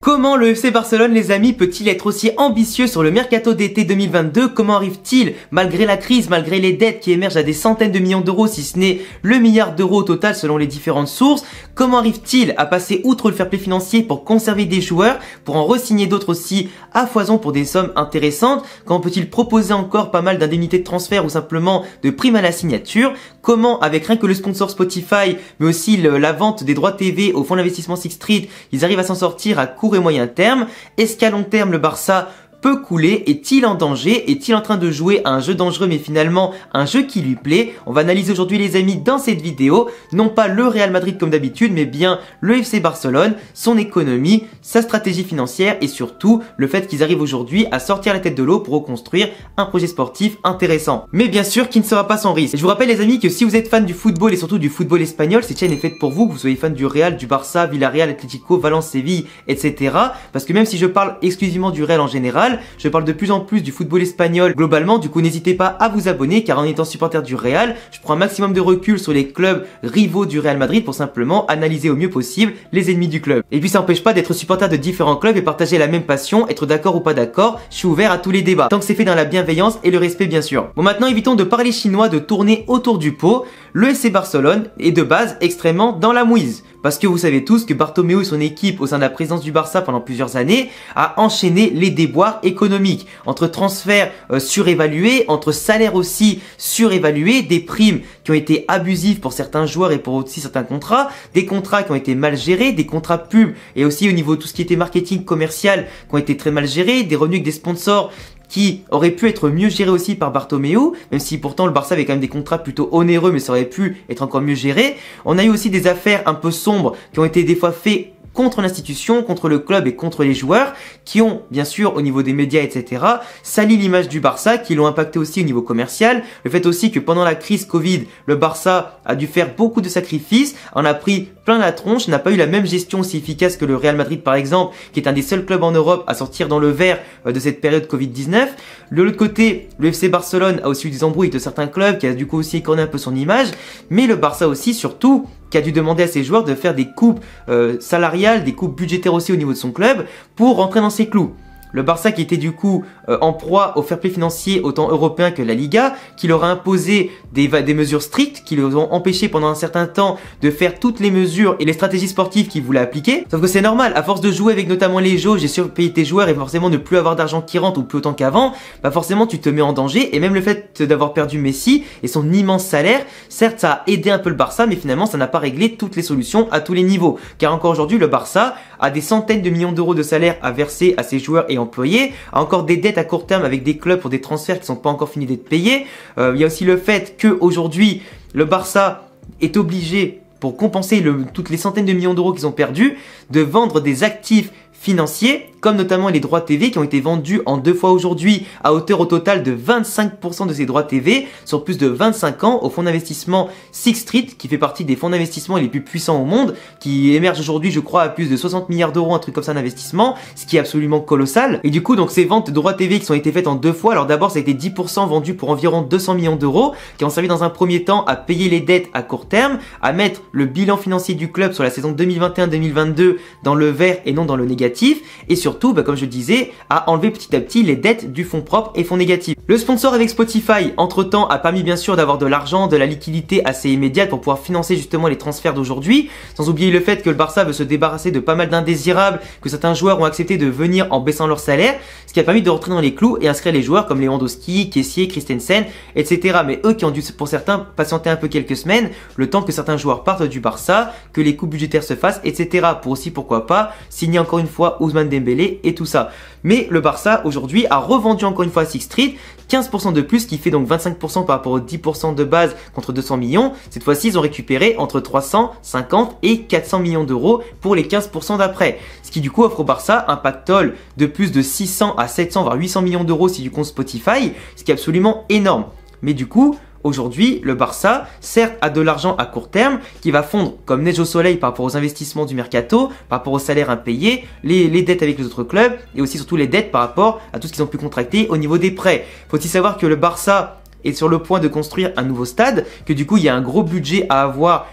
Comment le FC Barcelone, les amis, peut-il être aussi ambitieux sur le mercato d'été 2022? Comment arrive-t-il, malgré la crise, malgré les dettes qui émergent à des centaines de millions d'euros, si ce n'est le milliard d'euros au total selon les différentes sources, comment arrive-t-il à passer outre le fair play financier pour conserver des joueurs, pour en re-signer d'autres aussi à foison pour des sommes intéressantes? Comment peut-il proposer encore pas mal d'indemnités de transfert ou simplement de primes à la signature? Comment, avec rien que le sponsor Spotify, mais aussi la vente des droits TV au fonds d'investissement Sixth Street, ils arrivent à s'en sortir à court et moyen terme? Est-ce qu'à long terme le Barça peut couler? Est-il en danger? Est-il en train de jouer à un jeu dangereux mais finalement un jeu qui lui plaît? On va analyser aujourd'hui, les amis, dans cette vidéo, non pas le Real Madrid comme d'habitude, mais bien le FC Barcelone, son économie, sa stratégie financière et surtout le fait qu'ils arrivent aujourd'hui à sortir la tête de l'eau pour reconstruire un projet sportif intéressant. Mais bien sûr qui ne sera pas sans risque. Et je vous rappelle, les amis, que si vous êtes fan du football et surtout du football espagnol, cette chaîne est faite pour vous, que vous soyez fan du Real, du Barça, Villarreal, Atlético, Valence, Séville, etc. Parce que même si je parle exclusivement du Real en général, je parle de plus en plus du football espagnol globalement, du coup n'hésitez pas à vous abonner car en étant supporter du Real, je prends un maximum de recul sur les clubs rivaux du Real Madrid pour simplement analyser au mieux possible les ennemis du club. Et puis ça n'empêche pas d'être supporter de différents clubs et partager la même passion, être d'accord ou pas d'accord, je suis ouvert à tous les débats, tant que c'est fait dans la bienveillance et le respect bien sûr. Bon, maintenant évitons de parler chinois, de tourner autour du pot. Le FC Barcelone est de base extrêmement dans la mouise. Parce que vous savez tous que Bartomeu et son équipe au sein de la présidence du Barça pendant plusieurs années a enchaîné les déboires économiques. Entre transferts surévalués, entre salaires aussi surévalués, des primes qui ont été abusives pour certains joueurs et pour aussi certains contrats, des contrats qui ont été mal gérés, des contrats pubs et aussi au niveau de tout ce qui était marketing commercial qui ont été très mal gérés, des revenus avec des sponsors qui aurait pu être mieux géré aussi par Bartomeu, même si pourtant le Barça avait quand même des contrats plutôt onéreux, mais ça aurait pu être encore mieux géré. On a eu aussi des affaires un peu sombres qui ont été des fois faites contre l'institution, contre le club et contre les joueurs, qui ont, bien sûr, au niveau des médias, etc., sali l'image du Barça, qui l'ont impacté aussi au niveau commercial. Le fait aussi que pendant la crise Covid, le Barça a dû faire beaucoup de sacrifices, en a pris plein la tronche, n'a pas eu la même gestion aussi efficace que le Real Madrid, par exemple, qui est un des seuls clubs en Europe à sortir dans le vert de cette période Covid-19. De l'autre côté, le FC Barcelone a aussi eu des embrouilles de certains clubs, qui a du coup aussi écorné un peu son image, mais le Barça aussi, surtout, qui a dû demander à ses joueurs de faire des coupes salariales, des coupes budgétaires aussi au niveau de son club pour rentrer dans ses clous. Le Barça qui était du coup en proie au fair play financier autant européen que la Liga, qui leur a imposé des mesures strictes, qui leur ont empêché pendant un certain temps de faire toutes les mesures et les stratégies sportives qu'ils voulaient appliquer. Sauf que c'est normal, à force de jouer avec notamment les jauges et surpayer tes joueurs et forcément ne plus avoir d'argent qui rentre ou plus autant qu'avant, bah forcément tu te mets en danger. Et même le fait d'avoir perdu Messi et son immense salaire, certes ça a aidé un peu le Barça, mais finalement ça n'a pas réglé toutes les solutions à tous les niveaux. Car encore aujourd'hui le Barça a des centaines de millions d'euros de salaire à verser à ses joueurs et employés, a encore des dettes à court terme avec des clubs pour des transferts qui sont pas encore finis d'être payés. Il y a aussi le fait que aujourd'hui le Barça est obligé, pour compenser toutes les centaines de millions d'euros qu'ils ont perdus, de vendre des actifs financiers, comme notamment les droits TV qui ont été vendus en 2 fois aujourd'hui à hauteur au total de 25% de ces droits TV sur plus de 25 ans au fonds d'investissement Sixth Street, qui fait partie des fonds d'investissement les plus puissants au monde, qui émerge aujourd'hui je crois à plus de 60 milliards d'euros, un truc comme ça d'investissement, ce qui est absolument colossal. Et du coup donc ces ventes de droits TV qui ont été faites en 2 fois, alors d'abord ça a été 10% vendu pour environ 200 millions d'euros, qui ont servi dans un premier temps à payer les dettes à court terme, à mettre le bilan financier du club sur la saison 2021-2022 dans le vert et non dans le négatif, et surtout, comme je le disais, à enlever petit à petit les dettes du fonds propre et fonds négatif. Le sponsor avec Spotify, entre-temps, a permis bien sûr d'avoir de l'argent, de la liquidité assez immédiate pour pouvoir financer justement les transferts d'aujourd'hui, sans oublier le fait que le Barça veut se débarrasser de pas mal d'indésirables, que certains joueurs ont accepté de venir en baissant leur salaire, ce qui a permis de rentrer dans les clous et inscrire les joueurs comme Lewandowski, Kessié, Christensen, etc. Mais eux qui ont dû, pour certains, patienter un peu quelques semaines, le temps que certains joueurs partent du Barça, que les coupes budgétaires se fassent, etc. Pour aussi, pourquoi pas, signer encore une fois Ousmane Dembélé et tout ça. Mais le Barça aujourd'hui a revendu encore une fois à Sixth Street 15% de plus, qui fait donc 25% par rapport aux 10% de base contre 200 millions. Cette fois-ci, ils ont récupéré entre 350 et 400 millions d'euros pour les 15% d'après. Ce qui du coup offre au Barça un pactole de plus de 600 à 700 voire 800 millions d'euros si tu comptes Spotify, ce qui est absolument énorme. Mais du coup, aujourd'hui, le Barça, certes, a de l'argent à court terme qui va fondre comme neige au soleil par rapport aux investissements du mercato, par rapport aux salaires impayés, les dettes avec les autres clubs et aussi surtout les dettes par rapport à tout ce qu'ils ont pu contracter au niveau des prêts. Faut aussi savoir que le Barça est sur le point de construire un nouveau stade, que du coup il y a un gros budget à avoir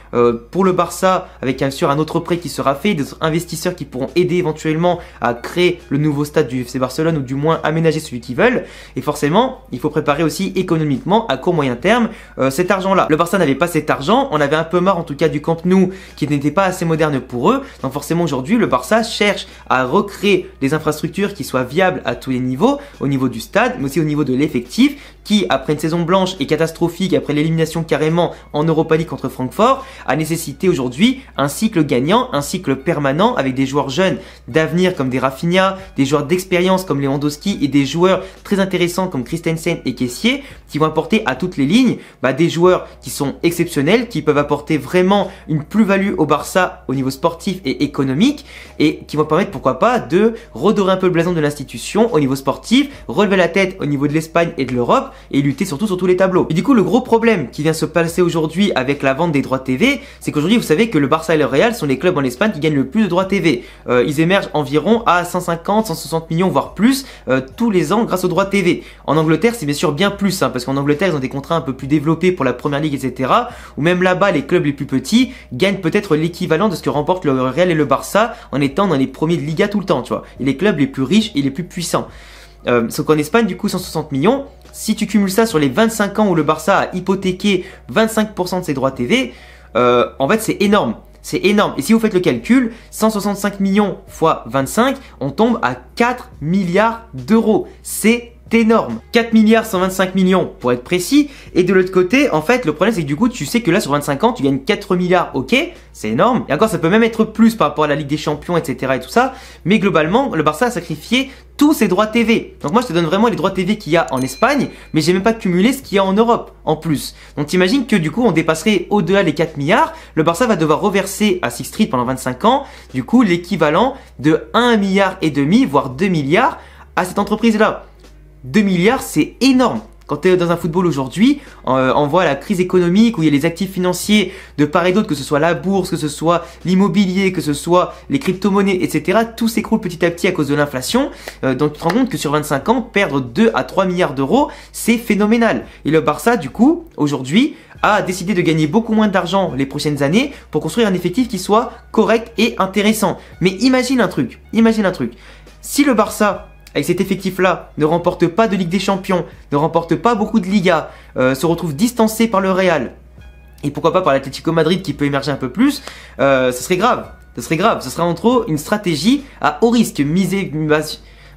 pour le Barça, avec bien sûr un autre prêt qui sera fait, des investisseurs qui pourront aider éventuellement à créer le nouveau stade du FC Barcelone, ou du moins aménager celui qu'ils veulent. Et forcément, il faut préparer aussi économiquement à court moyen terme cet argent-là. Le Barça n'avait pas cet argent, on avait un peu marre en tout cas du Camp Nou qui n'était pas assez moderne pour eux. Donc forcément aujourd'hui le Barça cherche à recréer des infrastructures qui soient viables à tous les niveaux, au niveau du stade, mais aussi au niveau de l'effectif, qui après une saison blanche et catastrophique, après l'élimination carrément en Europa League contre Francfort, a nécessité aujourd'hui un cycle gagnant, un cycle permanent avec des joueurs jeunes d'avenir comme des Rafinha, des joueurs d'expérience comme Lewandowski et des joueurs très intéressants comme Christensen et Kessié qui vont apporter à toutes les lignes des joueurs qui sont exceptionnels, qui peuvent apporter vraiment une plus-value au Barça au niveau sportif et économique et qui vont permettre pourquoi pas de redorer un peu le blason de l'institution au niveau sportif, relever la tête au niveau de l'Espagne et de l'Europe et lutter surtout sur tous les tableaux. Et du coup le gros problème qui vient se passer aujourd'hui avec la vente des droits TV, c'est qu'aujourd'hui vous savez que le Barça et le Real sont les clubs en Espagne qui gagnent le plus de droits TV. Ils émergent environ à 150, 160 millions voire plus tous les ans grâce aux droits TV. En Angleterre c'est bien sûr bien plus parce qu'en Angleterre ils ont des contrats un peu plus développés pour la première ligue etc. Ou même là-bas les clubs les plus petits gagnent peut-être l'équivalent de ce que remportent le Real et le Barça en étant dans les premiers de Liga tout le temps, tu vois. Et les clubs les plus riches et les plus puissants. Sauf qu'en Espagne du coup 160 millions, si tu cumules ça sur les 25 ans où le Barça a hypothéqué 25% de ses droits TV, en fait c'est énorme. C'est énorme. Et si vous faites le calcul, 165 millions fois 25, on tombe à 4 milliards d'euros. C'est énorme. 4 milliards 125 millions pour être précis. Et de l'autre côté, en fait, le problème c'est que du coup, tu sais que là sur 25 ans, tu gagnes 4 milliards, ok, c'est énorme. Et encore, ça peut même être plus par rapport à la Ligue des Champions, etc. et tout ça. Mais globalement, le Barça a sacrifié tous ses droits TV. Donc moi, je te donne vraiment les droits TV qu'il y a en Espagne, mais j'ai même pas cumulé ce qu'il y a en Europe, en plus. Donc t'imagines que du coup, on dépasserait au-delà les 4 milliards. Le Barça va devoir reverser à Sixth Street pendant 25 ans, du coup, l'équivalent de 1,5 milliard, voire 2 milliards à cette entreprise-là. 2 milliards, c'est énorme. Quand tu es dans un football aujourd'hui, on voit la crise économique où il y a les actifs financiers de part et d'autre, que ce soit la bourse, que ce soit l'immobilier, que ce soit les crypto-monnaies, etc. Tout s'écroule petit à petit à cause de l'inflation. Donc tu te rends compte que sur 25 ans, perdre 2 à 3 milliards d'euros, c'est phénoménal. Et le Barça, du coup, aujourd'hui, a décidé de gagner beaucoup moins d'argent les prochaines années pour construire un effectif qui soit correct et intéressant. Mais imagine un truc. Si le Barça avec cet effectif-là, ne remporte pas de Ligue des Champions, ne remporte pas beaucoup de Liga, se retrouve distancé par le Real, et pourquoi pas par l'Atlético Madrid qui peut émerger un peu plus, ce serait grave. Ce serait en trop une stratégie à haut risque,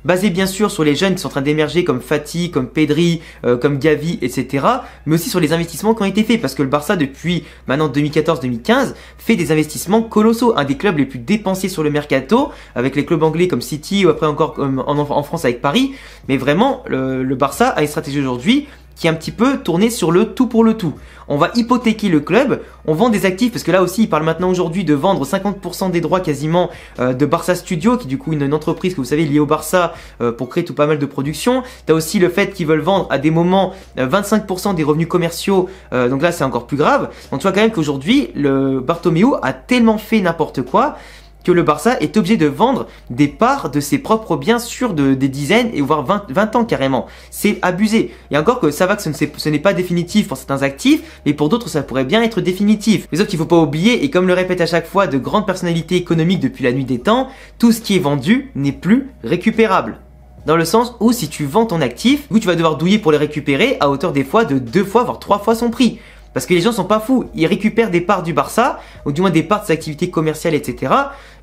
basée bien sûr sur les jeunes qui sont en train d'émerger comme Fati, comme Pedri, comme Gavi, etc. Mais aussi sur les investissements qui ont été faits parce que le Barça depuis maintenant 2014-2015 fait des investissements colossaux. Un des clubs les plus dépensés sur le mercato avec les clubs anglais comme City ou après encore en France avec Paris. Mais vraiment le Barça a une stratégie aujourd'hui qui est un petit peu tourné sur le tout pour le tout. On va hypothéquer le club, on vend des actifs, parce que là aussi il parle maintenant aujourd'hui de vendre 50% des droits quasiment de Barça Studio, qui est du coup une entreprise que vous savez liée au Barça pour créer tout pas mal de production. Tu as aussi le fait qu'ils veulent vendre à des moments 25% des revenus commerciaux, donc là c'est encore plus grave. Donc tu vois quand même qu'aujourd'hui le Bartomeu a tellement fait n'importe quoi que le Barça est obligé de vendre des parts de ses propres biens sur des dizaines et voire 20 ans carrément. C'est abusé. Et encore que ça va que ce n'est pas définitif pour certains actifs, mais pour d'autres ça pourrait bien être définitif. Mais sauf qu'il ne faut pas oublier, et comme le répète à chaque fois de grandes personnalités économiques depuis la nuit des temps, tout ce qui est vendu n'est plus récupérable. Dans le sens où si tu vends ton actif, tu vas devoir douiller pour les récupérer à hauteur des fois de 2 fois voire 3 fois son prix. Parce que les gens sont pas fous, ils récupèrent des parts du Barça, ou du moins des parts de ses activités commerciales, etc.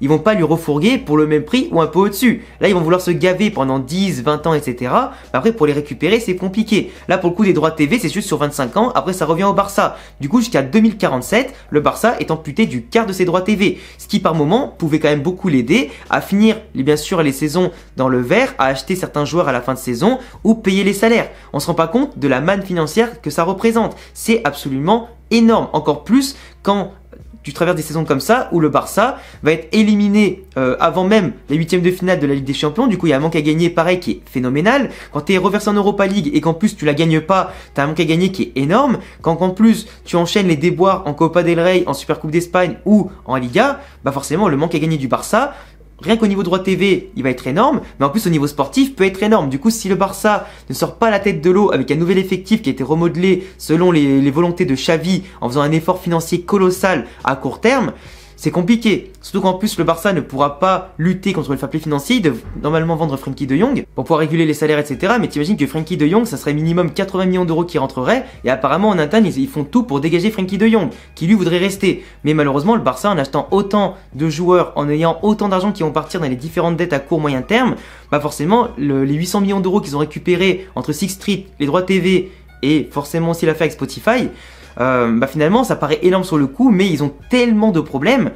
Ils vont pas lui refourguer pour le même prix ou un peu au-dessus. Là, ils vont vouloir se gaver pendant 10, 20 ans, etc. Après, pour les récupérer, c'est compliqué. Là, pour le coup, des droits de TV, c'est juste sur 25 ans, après ça revient au Barça. Du coup, jusqu'à 2047, le Barça est amputé du quart de ses droits TV. Ce qui, par moment, pouvait quand même beaucoup l'aider à finir, bien sûr, les saisons dans le vert, à acheter certains joueurs à la fin de saison, ou payer les salaires. On se rend pas compte de la manne financière que ça représente. C'est absolument énorme, encore plus quand tu traverses des saisons comme ça où le Barça va être éliminé avant même les huitièmes de finale de la Ligue des Champions. Du coup, il y a un manque à gagner pareil qui est phénoménal. Quand tu es reversé en Europa League et qu'en plus tu la gagnes pas, tu as un manque à gagner qui est énorme. Quand en plus tu enchaînes les déboires en Copa del Rey, en Super Coupe d'Espagne ou en Liga, bah forcément le manque à gagner du Barça rien qu'au niveau droit TV, il va être énorme, mais en plus au niveau sportif peut être énorme. Du coup, si le Barça ne sort pas la tête de l'eau avec un nouvel effectif qui a été remodelé selon les volontés de Xavi en faisant un effort financier colossal à court terme, c'est compliqué. Surtout qu'en plus, le Barça ne pourra pas lutter contre le fair play financier. Ils doivent normalement vendre Frenkie de Jong pour pouvoir réguler les salaires, etc. Mais t'imagines que Frenkie de Jong, ça serait minimum 80 millions d'euros qui rentreraient. Et apparemment, en interne, ils font tout pour dégager Frenkie de Jong, qui lui voudrait rester. Mais malheureusement, le Barça, en achetant autant de joueurs, en ayant autant d'argent qui vont partir dans les différentes dettes à court moyen terme, bah forcément, les 800 millions d'euros qu'ils ont récupérés entre Sixth Street, les droits TV et forcément aussi l'affaire avec Spotify, bah finalement ça paraît énorme sur le coup, mais ils ont tellement de problèmes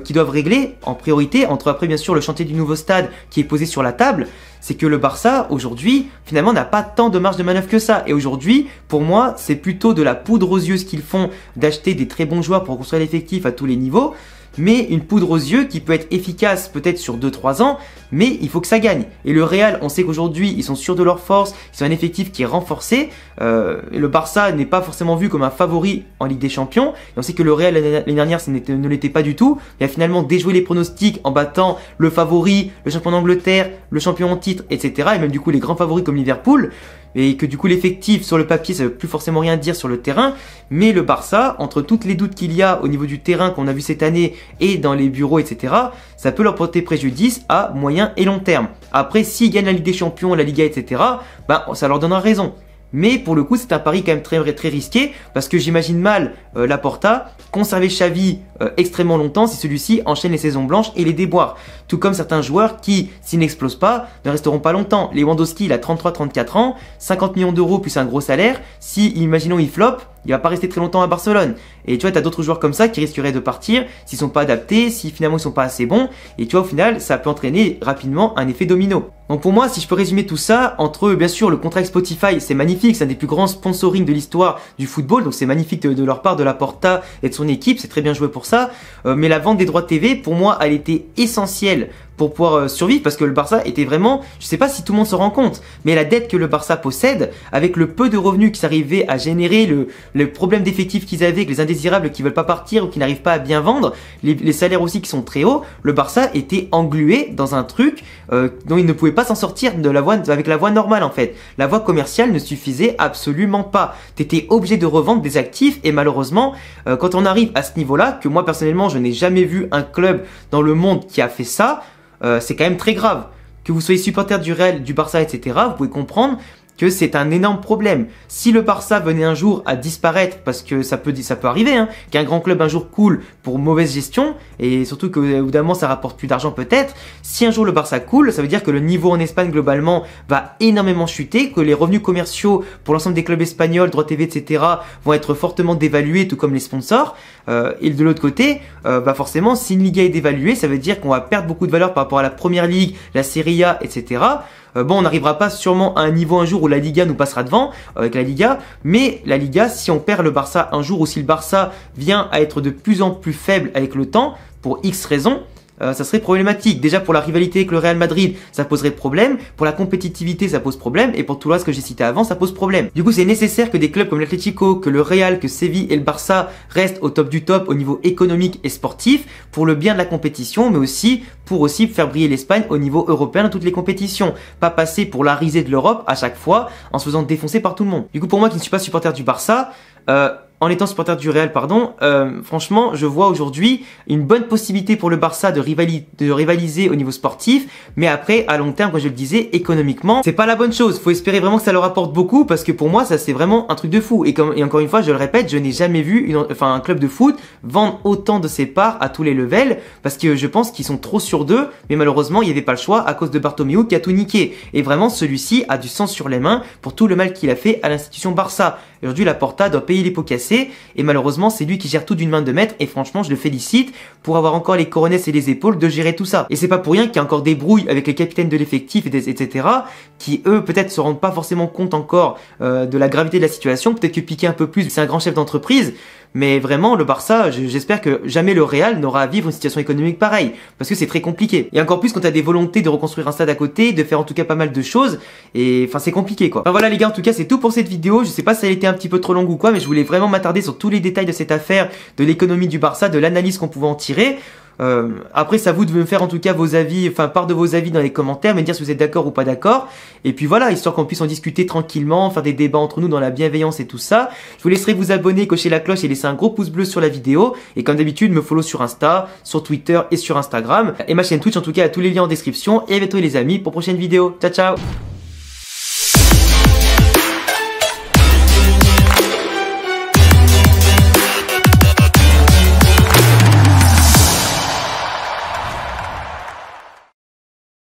qu'ils doivent régler en priorité, entre après bien sûr le chantier du nouveau stade qui est posé sur la table. C'est que le Barça aujourd'hui finalement n'a pas tant de marge de manœuvre que ça, et aujourd'hui pour moi c'est plutôt de la poudre aux yeux ce qu'ils font, d'acheter des très bons joueurs pour construire l'effectif à tous les niveaux, mais une poudre aux yeux qui peut être efficace peut-être sur 2-3 ans, mais il faut que ça gagne. Et le Real, on sait qu'aujourd'hui ils sont sûrs de leur force, ils ont un effectif qui est renforcé, et le Barça n'est pas forcément vu comme un favori en Ligue des Champions, et on sait que le Real l'année dernière ne l'était pas du tout. Il a finalement déjoué les pronostics en battant le favori, le champion d'Angleterre, le champion en titre, etc. et même du coup les grands favoris comme Liverpool, et que du coup l'effectif sur le papier ça veut plus forcément rien dire sur le terrain. Mais le Barça, entre toutes les doutes qu'il y a au niveau du terrain qu'on a vu cette année et dans les bureaux, etc., ça peut leur porter préjudice à moyen et long terme. Après, s'ils gagnent la Ligue des Champions, la Liga, etc., bah, ça leur donnera raison. Mais pour le coup, c'est un pari quand même très risqué, parce que j'imagine mal Laporta conserver Xavi extrêmement longtemps si celui-ci enchaîne les saisons blanches et les déboires. Tout comme certains joueurs qui, s'ils n'explosent pas, ne resteront pas longtemps. Lewandowski, il a 33-34 ans, 50 millions d'euros plus un gros salaire. Si, imaginons, il flop, il va pas rester très longtemps à Barcelone. Et tu vois, t'as d'autres joueurs comme ça qui risqueraient de partir s'ils sont pas adaptés, si finalement ils sont pas assez bons. Et tu vois, au final, ça peut entraîner rapidement un effet domino. Donc pour moi, si je peux résumer tout ça, entre bien sûr le contrat avec Spotify, c'est magnifique, c'est un des plus grands sponsoring de l'histoire du football, donc c'est magnifique de leur part, de Laporta et de son équipe, c'est très bien joué pour ça. Mais la vente des droits TV, pour moi, elle était essentielle pour pouvoir survivre, parce que le Barça était vraiment, je sais pas si tout le monde se rend compte, mais la dette que le Barça possède, avec le peu de revenus qu'ils arrivaient à générer, le problème d'effectifs qu'ils avaient, avec les indésirables qui veulent pas partir ou qui n'arrivent pas à bien vendre, les salaires aussi qui sont très hauts, le Barça était englué dans un truc dont il ne pouvait pas s'en sortir avec la voie normale en fait. La voie commerciale ne suffisait absolument pas. T'étais obligé de revendre des actifs, et malheureusement, quand on arrive à ce niveau-là, que moi personnellement je n'ai jamais vu un club dans le monde qui a fait ça, c'est quand même très grave. Que vous soyez supporter du Real, du Barça, etc., vous pouvez comprendre que c'est un énorme problème. Si le Barça venait un jour à disparaître, parce que ça peut arriver, hein, qu'un grand club un jour coule pour mauvaise gestion, et surtout que évidemment ça rapporte plus d'argent peut-être, si un jour le Barça coule, ça veut dire que le niveau en Espagne globalement va énormément chuter, que les revenus commerciaux pour l'ensemble des clubs espagnols, droits TV, etc., vont être fortement dévalués, tout comme les sponsors. Et de l'autre côté, bah forcément, si une Liga est dévaluée, ça veut dire qu'on va perdre beaucoup de valeur par rapport à la Première Ligue, la Serie A, etc. Bon, on n'arrivera pas sûrement à un niveau un jour où la Liga nous passera devant avec la Liga, mais la Liga, si on perd le Barça un jour, ou si le Barça vient à être de plus en plus faible avec le temps, pour X raisons, ça serait problématique. Déjà pour la rivalité avec le Real Madrid, ça poserait problème. Pour la compétitivité, ça pose problème. Et pour tout le reste que j'ai cité avant, ça pose problème. Du coup, c'est nécessaire que des clubs comme l'Atlético, que le Real, que Séville et le Barça restent au top du top au niveau économique et sportif pour le bien de la compétition, mais aussi pour faire briller l'Espagne au niveau européen dans toutes les compétitions. Pas passer pour la risée de l'Europe à chaque fois en se faisant défoncer par tout le monde. Du coup, pour moi qui ne suis pas supporter du Barça, en étant supporter du Real, franchement, je vois aujourd'hui une bonne possibilité pour le Barça de rivaliser au niveau sportif, mais après, à long terme, comme je le disais, économiquement, c'est pas la bonne chose. Faut espérer vraiment que ça leur apporte beaucoup, parce que pour moi, ça c'est vraiment un truc de fou. Et encore une fois, je le répète, je n'ai jamais vu un club de foot vendre autant de ses parts à tous les levels, parce que je pense qu'ils sont trop sûrs d'eux, mais malheureusement, il n'y avait pas le choix à cause de Bartomeu qui a tout niqué. Et vraiment, celui-ci a du sang sur les mains pour tout le mal qu'il a fait à l'institution Barça. Aujourd'hui, Laporta doit payer les pots cassés, et malheureusement, c'est lui qui gère tout d'une main de maître, et franchement, je le félicite pour avoir encore les coronesses et les épaules de gérer tout ça. Et c'est pas pour rien qu'il y a encore des brouilles avec les capitaines de l'effectif, etc., qui eux, peut-être se rendent pas forcément compte encore de la gravité de la situation. Peut-être que Piqué un peu plus, c'est un grand chef d'entreprise, mais vraiment, le Barça, j'espère que jamais le Real n'aura à vivre une situation économique pareille, parce que c'est très compliqué. Et encore plus quand tu as des volontés de reconstruire un stade à côté, de faire en tout cas pas mal de choses, et enfin c'est compliqué quoi. Enfin voilà les gars, en tout cas c'est tout pour cette vidéo. Je sais pas si elle était un petit peu trop longue ou quoi, mais je voulais vraiment m'attarder sur tous les détails de cette affaire, de l'économie du Barça, de l'analyse qu'on pouvait en tirer. Après, c'est à vous de me faire en tout cas vos avis, enfin part de vos avis dans les commentaires, me dire si vous êtes d'accord ou pas d'accord. Et puis voilà, histoire qu'on puisse en discuter tranquillement, faire des débats entre nous dans la bienveillance et tout ça. Je vous laisserai vous abonner, cocher la cloche et laisser un gros pouce bleu sur la vidéo. Et comme d'habitude, me follow sur Insta, sur Twitter et sur Instagram. Et ma chaîne Twitch, en tout cas, à tous les liens en description. Et à bientôt les amis pour prochaine vidéo. Ciao ciao.